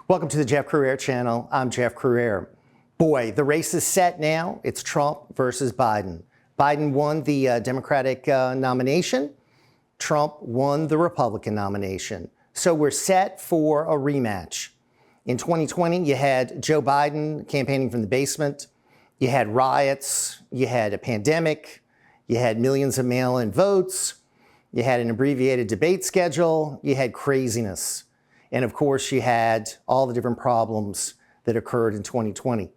Welcome to the Jeff Crouere channel. I'm Jeff Crouere. Boy, the race is set now. It's Trump versus Biden. Biden won the Democratic nomination. Trump won the Republican nomination. So we're set for a rematch. In 2020, you had Joe Biden campaigning from the basement. You had riots. You had a pandemic. You had millions of mail-in votes. You had an abbreviated debate schedule. You had craziness. And of course, you had all the different problems that occurred in 2020.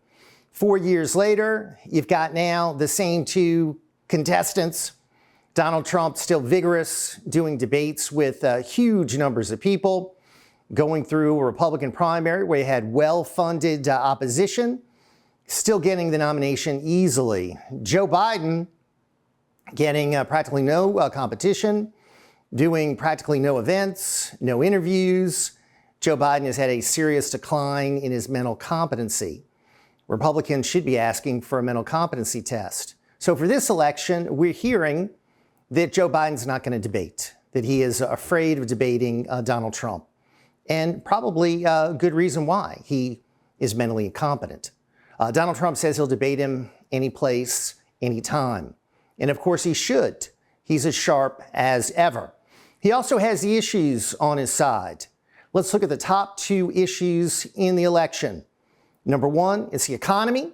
4 years later, you've got now the same two contestants. Donald Trump still vigorous, doing debates with huge numbers of people, going through a Republican primary where you had well-funded opposition, still getting the nomination easily. Joe Biden getting practically no competition, doing practically no events, no interviews. Joe Biden has had a serious decline in his mental competency. Republicans should be asking for a mental competency test. So for this election, we're hearing that Joe Biden's not going to debate, that he is afraid of debating Donald Trump. And probably a good reason why. He is mentally incompetent. Donald Trump says he'll debate him any place, anytime. And of course he should. He's as sharp as ever. He also has the issues on his side. Let's look at the top two issues in the election. Number one is the economy.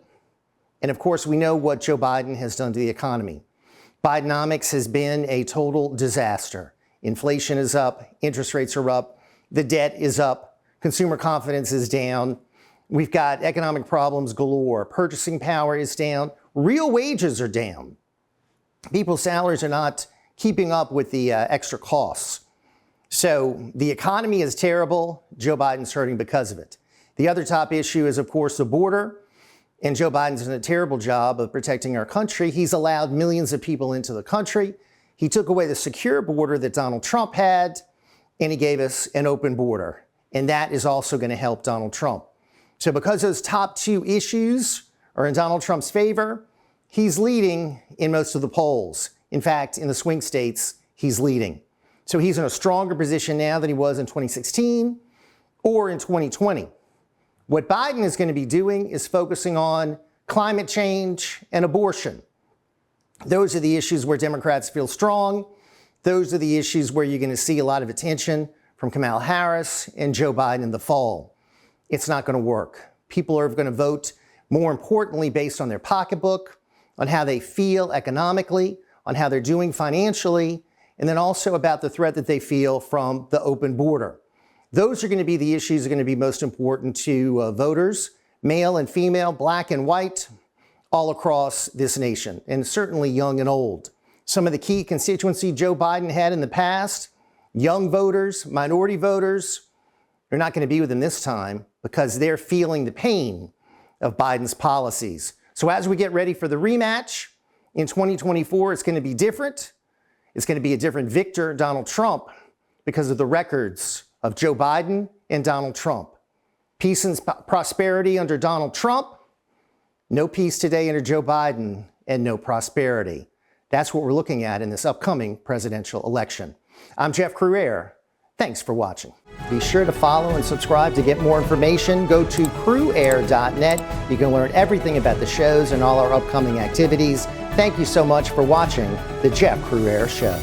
And of course, we know what Joe Biden has done to the economy. Bidenomics has been a total disaster. Inflation is up, interest rates are up, the debt is up, consumer confidence is down. We've got economic problems galore. Purchasing power is down. Real wages are down. People's salaries are not keeping up with the extra costs. So the economy is terrible. Joe Biden's hurting because of it. The other top issue is, of course, the border. And Joe Biden's done a terrible job of protecting our country. He's allowed millions of people into the country. He took away the secure border that Donald Trump had, and he gave us an open border. And that is also going to help Donald Trump. So because those top two issues are in Donald Trump's favor, he's leading in most of the polls. In fact, in the swing states, he's leading. So he's in a stronger position now than he was in 2016 or in 2020. What Biden is going to be doing is focusing on climate change and abortion. Those are the issues where Democrats feel strong. Those are the issues where you're going to see a lot of attention from Kamala Harris and Joe Biden in the fall. It's not going to work. People are going to vote, more importantly, based on their pocketbook, on how they feel economically, on how they're doing financially, and then also about the threat that they feel from the open border. Those are going to be the issues that are going to be most important to voters, male and female, black and white, all across this nation, and certainly young and old. Some of the key constituency Joe Biden had in the past, young voters, minority voters, they're not going to be with him this time because they're feeling the pain of Biden's policies. So as we get ready for the rematch in 2024, it's going to be different. It's going to be a different victor, Donald Trump, because of the records of Joe Biden and Donald Trump. Peace and prosperity under Donald Trump, no peace today under Joe Biden, and no prosperity. That's what we're looking at in this upcoming presidential election. I'm Jeff Crouere. Thanks for watching. Be sure to follow and subscribe to get more information. Go to crouere.net. You can learn everything about the shows and all our upcoming activities. Thank you so much for watching The Jeff Crouere Show.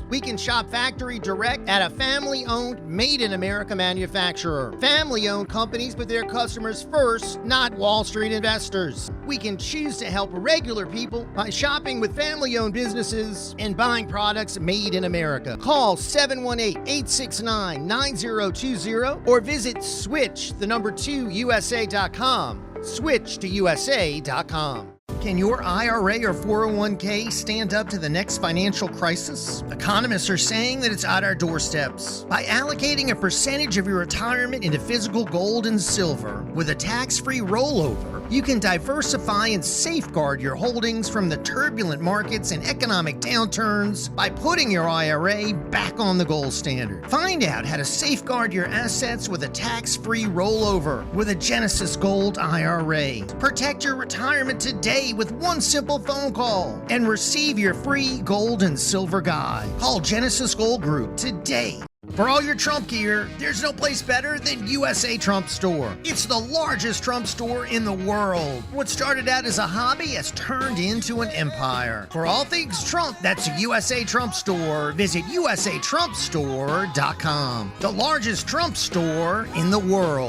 We can shop factory direct at a family-owned, made-in-America manufacturer. Family-owned companies put their customers first, not Wall Street investors. We can choose to help regular people by shopping with family-owned businesses and buying products made in America. Call 718-869-9020 or visit switch2usa.com. Switch2usa.com. Can your IRA or 401k stand up to the next financial crisis? Economists are saying that it's at our doorsteps. By allocating a percentage of your retirement into physical gold and silver with a tax-free rollover, you can diversify and safeguard your holdings from the turbulent markets and economic downturns by putting your IRA back on the gold standard. Find out how to safeguard your assets with a tax-free rollover with a Genesis Gold IRA. Protect your retirement today with one simple phone call and receive your free gold and silver guide. Call Genesis Gold Group today. For all your Trump gear, there's no place better than USA Trump Store. It's the largest Trump store in the world. What started out as a hobby has turned into an empire. For all things Trump, that's a USA Trump Store. Visit usatrumpstore.com. The largest Trump store in the world.